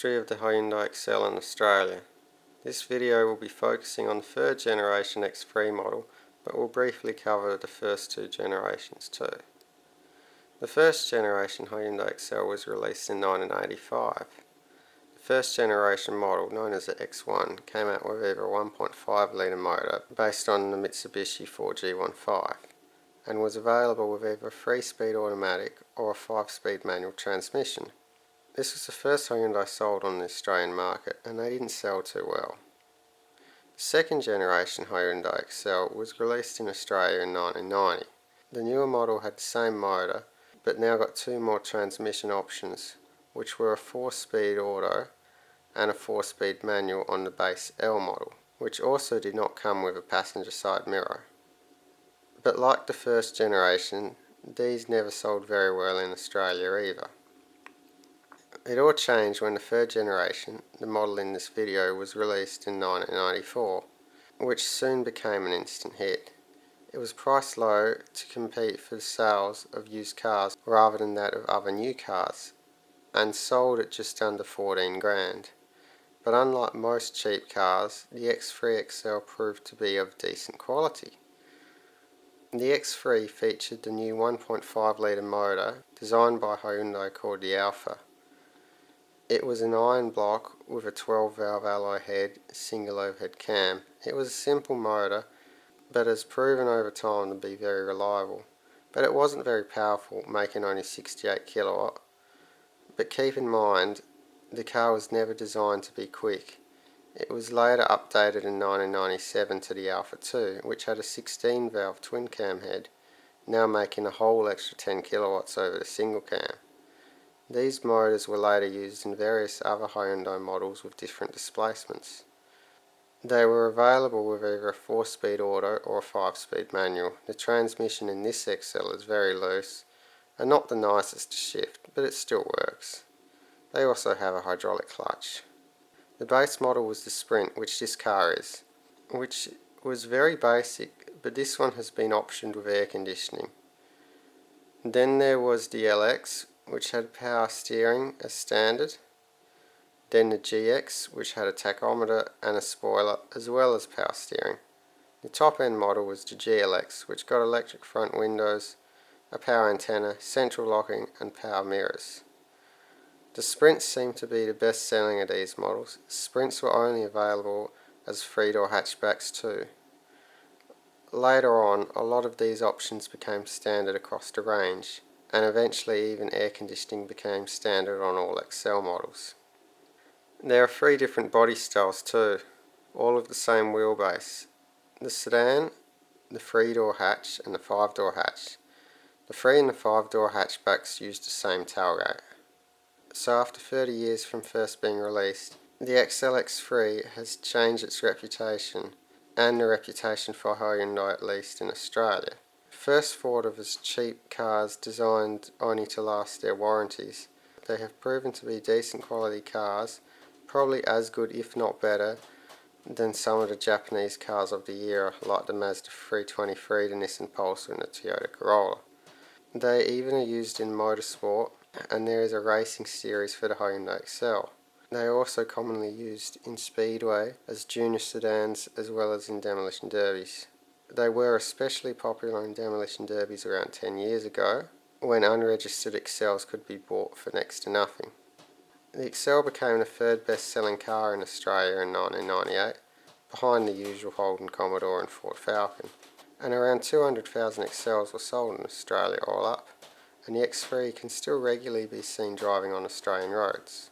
history of the Hyundai Excel in Australia. This video will be focusing on the third generation X3 model, but will briefly cover the first two generations too. The first generation Hyundai Excel was released in 1985. The first generation model, known as the X1, came out with either a 1.5 litre motor based on the Mitsubishi 4G15 and was available with either a 3-speed automatic or a 5-speed manual transmission. This was the first Hyundai sold on the Australian market, and they didn't sell too well. The second generation Hyundai Excel was released in Australia in 1990. The newer model had the same motor, but now got two more transmission options, which were a 4-speed auto and a 4-speed manual on the base L model, which also did not come with a passenger side mirror. But like the first generation, these never sold very well in Australia either. It all changed when the third generation, the model in this video, was released in 1994, which soon became an instant hit. It was priced low to compete for the sales of used cars rather than that of other new cars, and sold at just under 14 grand. But unlike most cheap cars, the X3 XL proved to be of decent quality. The X3 featured the new 1.5 litre motor designed by Hyundai called the Alpha. It was an iron block with a 12-valve alloy head, single overhead cam. It was a simple motor, but has proven over time to be very reliable. But it wasn't very powerful, making only 68 kilowatt. But keep in mind, the car was never designed to be quick. It was later updated in 1997 to the Alpha 2, which had a 16-valve twin cam head, now making a whole extra 10 kilowatts over the single cam. These motors were later used in various other Hyundai models with different displacements. They were available with either a 4-speed auto or a 5-speed manual. The transmission in this XL is very loose and not the nicest to shift, but it still works. They also have a hydraulic clutch. The base model was the Sprint, which this car is, which was very basic, but this one has been optioned with air conditioning. Then there was the LX, which had power steering as standard. Then the GX, which had a tachometer and a spoiler as well as power steering. The top end model was the GLX, which got electric front windows, a power antenna, central locking and power mirrors. The Sprints seemed to be the best selling of these models. Sprints were only available as 3-door hatchbacks too. Later on, a lot of these options became standard across the range, and eventually even air conditioning became standard on all XL models. There are 3 different body styles too, all of the same wheelbase. The sedan, the 3-door hatch and the 5-door hatch. The 3 and the 5-door hatchbacks used the same tailgate. So after 30 years from first being released, the XLX3 has changed its reputation, and the reputation for Hyundai, at least in Australia. First thought of as cheap cars designed only to last their warranties, they have proven to be decent quality cars, probably as good if not better than some of the Japanese cars of the era like the Mazda 323, the Nissan Pulsar and the Toyota Corolla. They even are used in motorsport, and there is a racing series for the Hyundai Excel. They are also commonly used in speedway as junior sedans as well as in demolition derbies. They were especially popular in demolition derbies around 10 years ago, when unregistered Excels could be bought for next to nothing. The Excel became the 3rd best-selling car in Australia in 1998, behind the usual Holden Commodore and Ford Falcon, and around 200,000 Excels were sold in Australia all up, and the X3 can still regularly be seen driving on Australian roads.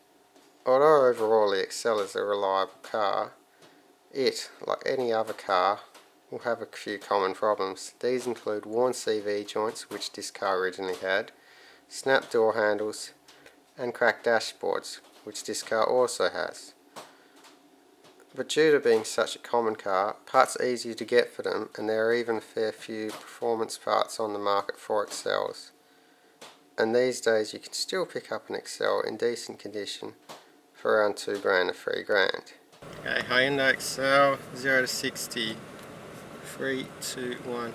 Although overall the Excel is a reliable car, it, like any other car, will have a few common problems. These include worn CV joints, which this car originally had, snap door handles, and cracked dashboards, which this car also has. But due to being such a common car, parts are easier to get for them, and there are even a fair few performance parts on the market for Excels. And these days you can still pick up an Excel in decent condition for around 2 grand to 3 grand. Okay, Hyundai Excel 0 to 60, 3, 2, 1.